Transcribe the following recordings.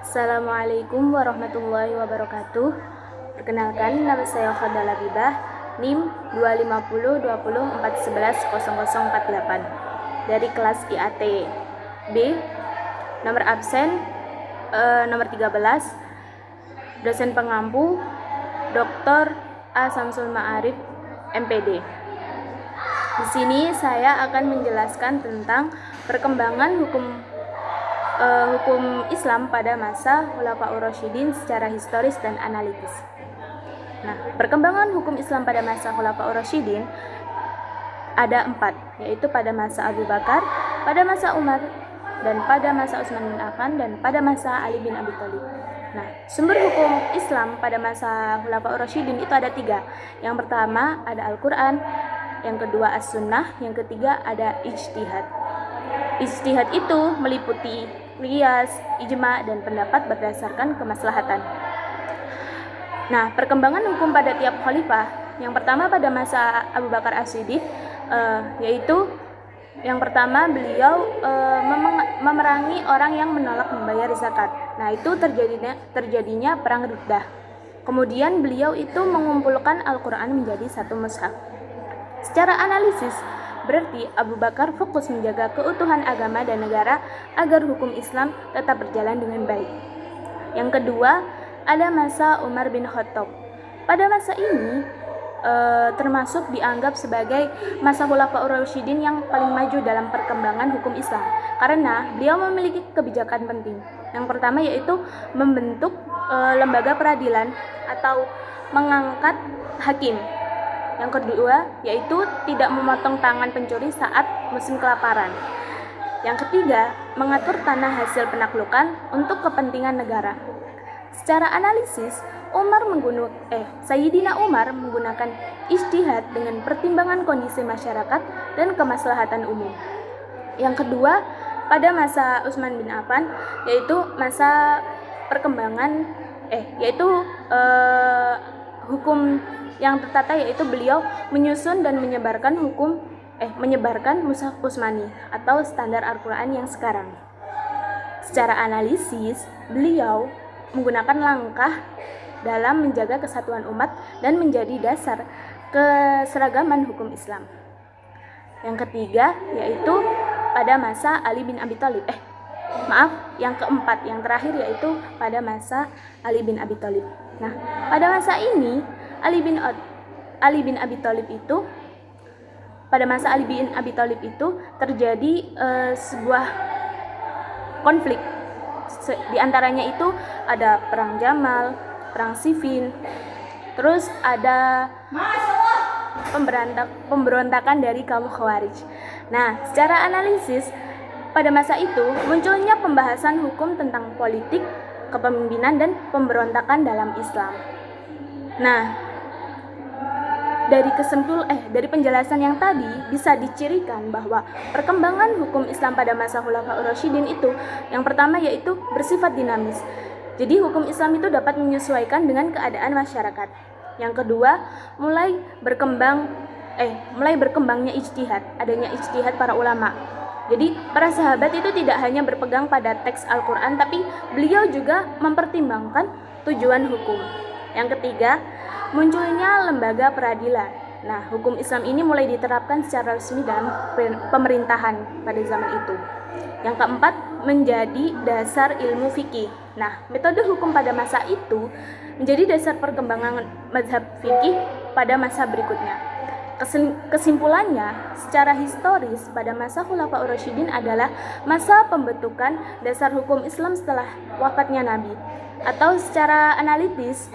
Assalamualaikum warahmatullahi wabarakatuh. Perkenalkan, nama saya Khadal Labibah, NIM 2502041100048 dari kelas IAT B. Nomor absen nomor 13. Dosen pengampu Dr. A. Samsul Ma'arif, MPD. Di sini saya akan menjelaskan tentang perkembangan hukum Islam pada masa Khulafaur Rasyidin secara historis dan analitis. Nah, perkembangan hukum Islam pada masa Khulafaur Rasyidin ada 4, yaitu pada masa Abu Bakar, pada masa Umar, dan pada masa Utsman bin Affan, dan pada masa Ali bin Abi Thalib. Nah, sumber hukum Islam pada masa Khulafaur Rasyidin itu ada 3. Yang pertama ada Al-Quran, yang kedua As-Sunnah, yang ketiga ada Ijtihad. Ijtihad itu meliputi qiyas, ijma, dan pendapat berdasarkan kemaslahatan. Nah, perkembangan hukum pada tiap khalifah, yang pertama pada masa Abu Bakar As-Siddiq, yaitu yang pertama beliau memerangi orang yang menolak membayar zakat. Nah, itu terjadinya perang Riddah. Kemudian beliau itu mengumpulkan Al-Quran menjadi satu mushaf. Secara analisis, berarti Abu Bakar fokus menjaga keutuhan agama dan negara agar hukum Islam tetap berjalan dengan baik. Yang kedua, ada masa Umar bin Khattab. Pada masa ini termasuk dianggap sebagai masa Khulafaur Rasyidin yang paling maju dalam perkembangan hukum Islam karena beliau memiliki kebijakan penting. Yang pertama yaitu membentuk lembaga peradilan atau mengangkat hakim. Yang kedua yaitu tidak memotong tangan pencuri saat musim kelaparan. Yang ketiga, mengatur tanah hasil penaklukan untuk kepentingan negara. Secara analisis, Sayyidina Umar menggunakan ijtihad dengan pertimbangan kondisi masyarakat dan kemaslahatan umum. Yang kedua, pada masa Utsman bin Affan yaitu masa perkembangan hukum yang tertata, yaitu beliau menyusun dan menyebarkan mushaf Utsmani atau standar Al-Quran yang sekarang. Secara analisis, beliau menggunakan langkah dalam menjaga kesatuan umat dan menjadi dasar keseragaman hukum Islam. Yang ketiga yaitu pada masa Ali bin Abi Thalib. Yang keempat, yang terakhir yaitu pada masa Ali bin Abi Thalib. Nah, pada masa ini Ali bin Abi Thalib itu terjadi sebuah konflik. Di antaranya itu ada perang Jamal, perang Siffin, terus ada pemberontakan dari kaum Khawarij. Nah, secara analisis pada masa itu munculnya pembahasan hukum tentang politik, kepemimpinan, dan pemberontakan dalam Islam. Nah, dari penjelasan yang tadi bisa dicirikan bahwa perkembangan hukum Islam pada masa Khulafaur Rasyidin itu yang pertama yaitu bersifat dinamis. Jadi hukum Islam itu dapat menyesuaikan dengan keadaan masyarakat. Yang kedua, mulai berkembangnya ijtihad, adanya ijtihad para ulama. Jadi para sahabat itu tidak hanya berpegang pada teks Al-Quran, tapi beliau juga mempertimbangkan tujuan hukum. Yang ketiga, munculnya lembaga peradilan. Nah, hukum Islam ini mulai diterapkan secara resmi dalam pemerintahan pada zaman itu. Yang keempat, menjadi dasar ilmu fikih. Nah, metode hukum pada masa itu menjadi dasar perkembangan mazhab fikih pada masa berikutnya. Kesimpulannya, secara historis pada masa Khulafaur Rasyidin adalah masa pembentukan dasar hukum Islam setelah wafatnya Nabi. Atau secara analitis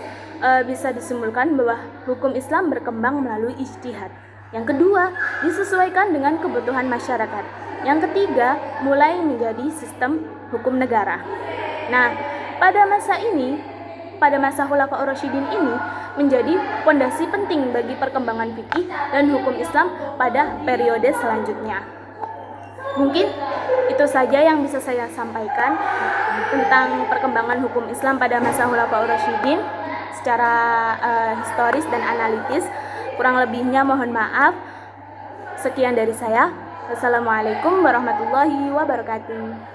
bisa disimpulkan bahwa hukum Islam berkembang melalui ijtihad. Yang kedua, disesuaikan dengan kebutuhan masyarakat. Yang ketiga, mulai menjadi sistem hukum negara. Nah, pada masa Khulafaur Rasyidin ini menjadi fondasi penting bagi perkembangan fikih dan hukum Islam pada periode selanjutnya. Mungkin itu saja yang bisa saya sampaikan tentang perkembangan hukum Islam pada masa Khulafaur Rasyidin secara historis dan analitis. Kurang lebihnya mohon maaf. Sekian dari saya. Wassalamualaikum warahmatullahi wabarakatuh.